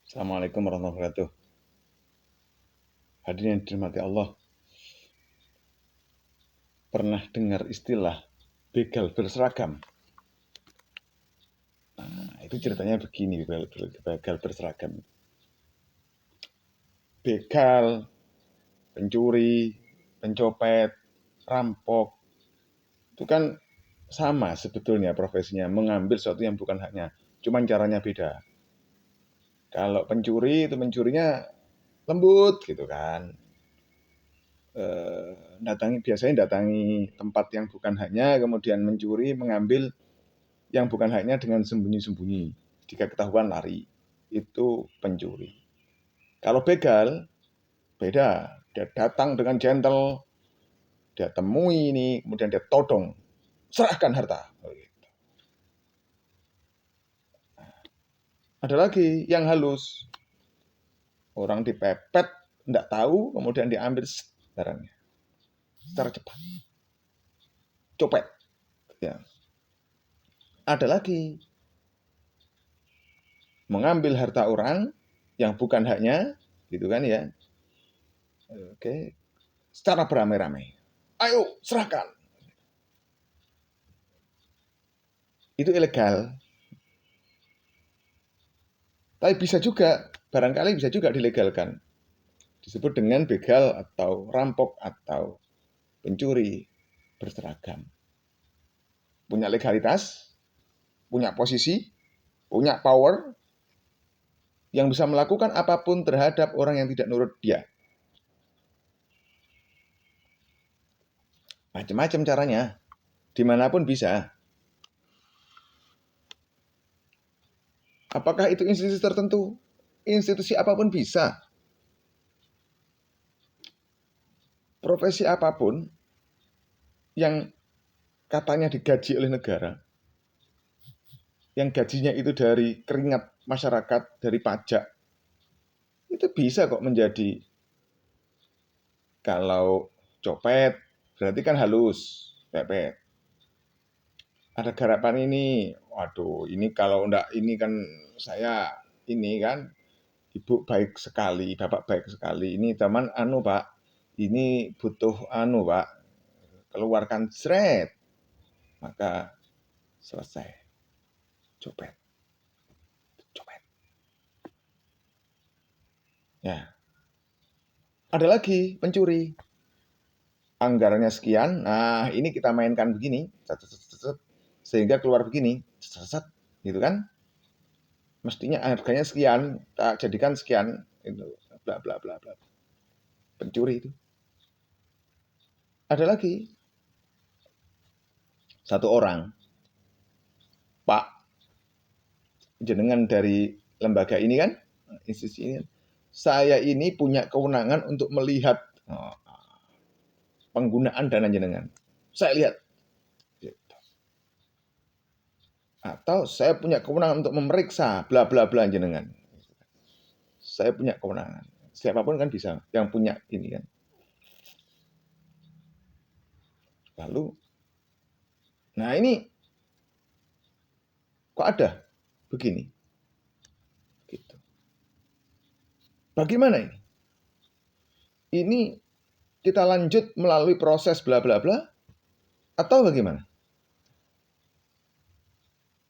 Assalamualaikum warahmatullahi wabarakatuh. Hadirin yang dirahmati Allah, pernah dengar istilah begal berseragam? Nah, itu ceritanya begini, begal berseragam. Begal, pencuri, pencopet, rampok, itu kan sama sebetulnya profesinya, mengambil sesuatu yang bukan haknya. Cuman caranya beda. Kalau pencuri itu mencurinya lembut gitu kan. Biasanya datangi tempat yang bukan haknya, kemudian mencuri, mengambil yang bukan haknya dengan sembunyi-sembunyi. Jika ketahuan lari, itu pencuri. Kalau begal, beda. Dia datang dengan gentle, dia temui ini, kemudian dia todong, serahkan harta. Ada lagi yang halus, orang dipepet, tidak tahu, kemudian diambil barangnya secara cepat, copet. Ya. Ada lagi mengambil harta orang yang bukan haknya, gitu kan ya. Oke, secara beramai-ramai. Ayo serahkan. Itu ilegal. Tapi bisa juga, barangkali bisa juga dilegalkan. Disebut dengan begal atau rampok atau pencuri berseragam. Punya legalitas, punya posisi, punya power, yang bisa melakukan apapun terhadap orang yang tidak nurut dia. Macam-macam caranya, dimanapun bisa. Apakah itu institusi tertentu? Institusi apapun bisa. Profesi apapun yang katanya digaji oleh negara, yang gajinya itu dari keringat masyarakat, dari pajak, itu bisa kok menjadi. Kalau copet, berarti kan halus, pepet. Ada garapan ini, waduh, ini kalau enggak, ini kan saya, ini kan, ibu baik sekali, bapak baik sekali. Ini teman Pak, ini butuh Pak, keluarkan seret, maka selesai, copet, copet. Ya, ada lagi pencuri, anggarannya sekian, nah ini kita mainkan begini, sehingga keluar begini, gitu kan? Mestinya harganya sekian, tak jadikan sekian, itu bla bla bla bla. Pencuri itu. Ada lagi satu orang, Pak, jenengan dari lembaga ini kan, institusi ini, saya ini punya kewenangan untuk melihat penggunaan dana jenengan. Saya lihat. Atau saya punya kewenangan untuk memeriksa bla bla bla jenengan. Saya punya kewenangan. Siapapun kan bisa yang punya ini kan. Lalu, nah ini kok ada begini? Gitu. Bagaimana ini? Ini kita lanjut melalui proses bla bla bla atau bagaimana?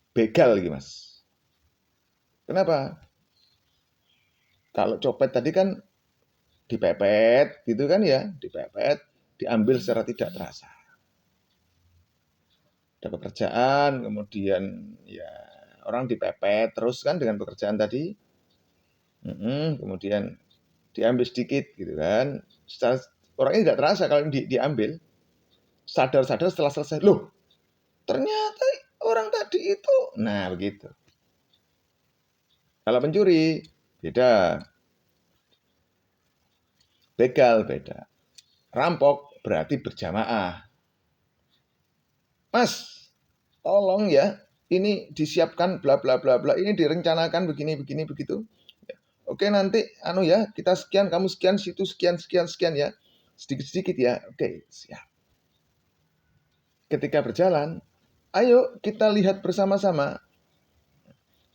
Begal lagi mas. Kenapa? Kalau copet tadi kan dipepet gitu kan ya, dipepet, diambil secara tidak terasa. Ada pekerjaan, kemudian ya orang dipepet terus kan dengan pekerjaan tadi, kemudian diambil sedikit gitu kan. Secara, orangnya tidak terasa kalau diambil, sadar-sadar setelah selesai, loh ternyata orang tadi itu, nah begitu. Kalau pencuri beda, begal beda, rampok berarti berjamaah. Mas, tolong ya, ini disiapkan bla bla bla bla, ini direncanakan begini begini begitu. Oke nanti ya, kita sekian, kamu sekian, situ sekian sekian sekian ya. Sedikit-sedikit ya. Oke, siap. Ketika berjalan, ayo kita lihat bersama-sama.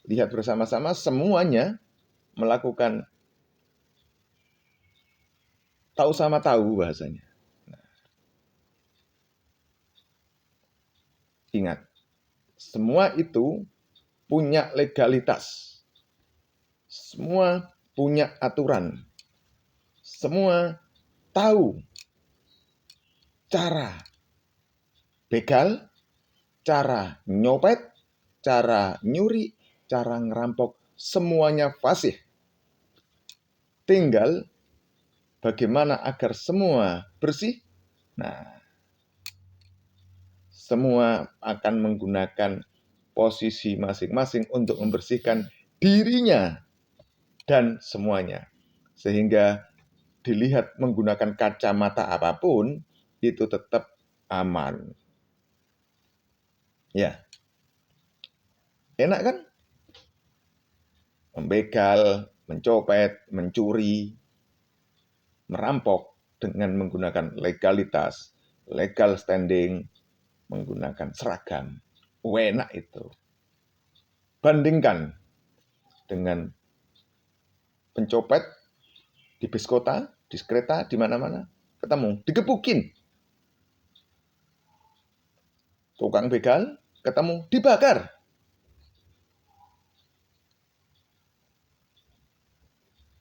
Lihat bersama-sama semuanya melakukan tahu sama tahu bahasanya. Ingat, semua itu punya legalitas. Semua punya aturan. Semua tahu cara begal, cara nyopet, cara nyuri, cara ngerampok. Semuanya fasih. Tinggal bagaimana agar semua bersih? Nah, semua akan menggunakan posisi masing-masing untuk membersihkan dirinya dan semuanya. Sehingga dilihat menggunakan kacamata apapun, itu tetap aman. Ya, enak kan? Membegal, mencopet, mencuri, merampok dengan menggunakan legalitas, legal standing, menggunakan seragam. Enak itu. Bandingkan dengan pencopet di bis kota, di kereta, di mana-mana, ketemu, digebukin. Tukang begal, ketemu, dibakar.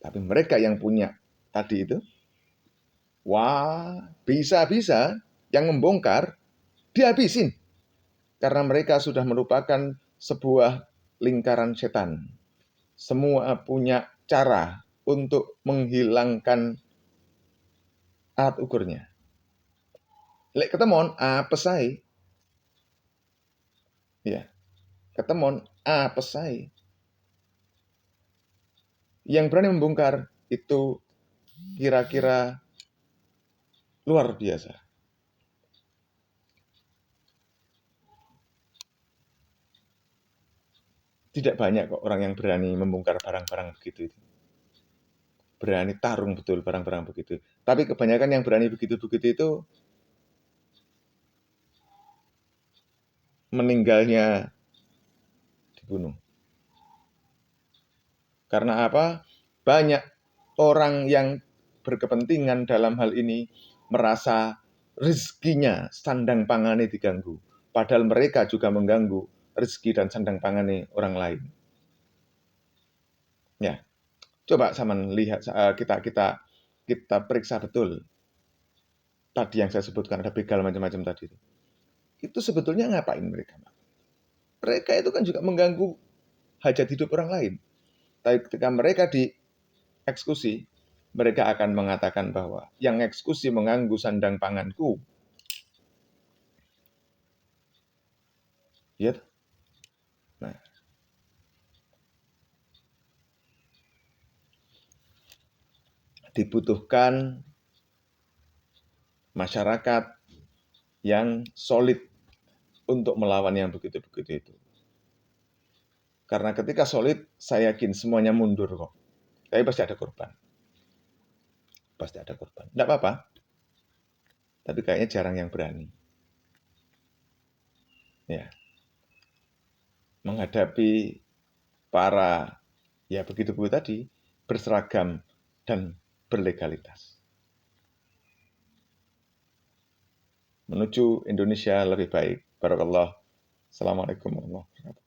Tapi mereka yang punya tadi itu, wah, bisa-bisa yang membongkar dihabisin. Karena mereka sudah merupakan sebuah lingkaran setan. Semua punya cara untuk menghilangkan alat ukurnya. Lek ketemon, apa say? Ya, ketemon, apa say? Yang berani membongkar itu kira-kira luar biasa. Tidak banyak kok orang yang berani membongkar barang-barang begitu itu. Berani tarung betul barang-barang begitu. Tapi kebanyakan yang berani begitu-begitu itu meninggalnya dibunuh. Karena apa? Banyak orang yang berkepentingan dalam hal ini merasa rezekinya sandang pangannya diganggu. Padahal mereka juga mengganggu rezeki dan sandang pangannya orang lain. Ya, coba sama lihat kita periksa betul. Tadi yang saya sebutkan ada begal macam-macam tadi. Itu sebetulnya ngapain mereka? Mereka itu kan juga mengganggu hajat hidup orang lain. Tapi ketika mereka dieksekusi, mereka akan mengatakan bahwa yang eksekusi mengganggu sandang panganku. Ya. Nah, dibutuhkan masyarakat yang solid untuk melawan yang begitu-begitu itu. Karena ketika solid, saya yakin semuanya mundur kok. Tapi pasti ada korban. Pasti ada korban. Tidak apa-apa. Tapi kayaknya jarang yang berani. Ya. Menghadapi para ya begitu-begitu tadi berseragam dan berlegalitas. Menuju Indonesia lebih baik. Barakallah. Assalamualaikum warahmatullahi wabarakatuh.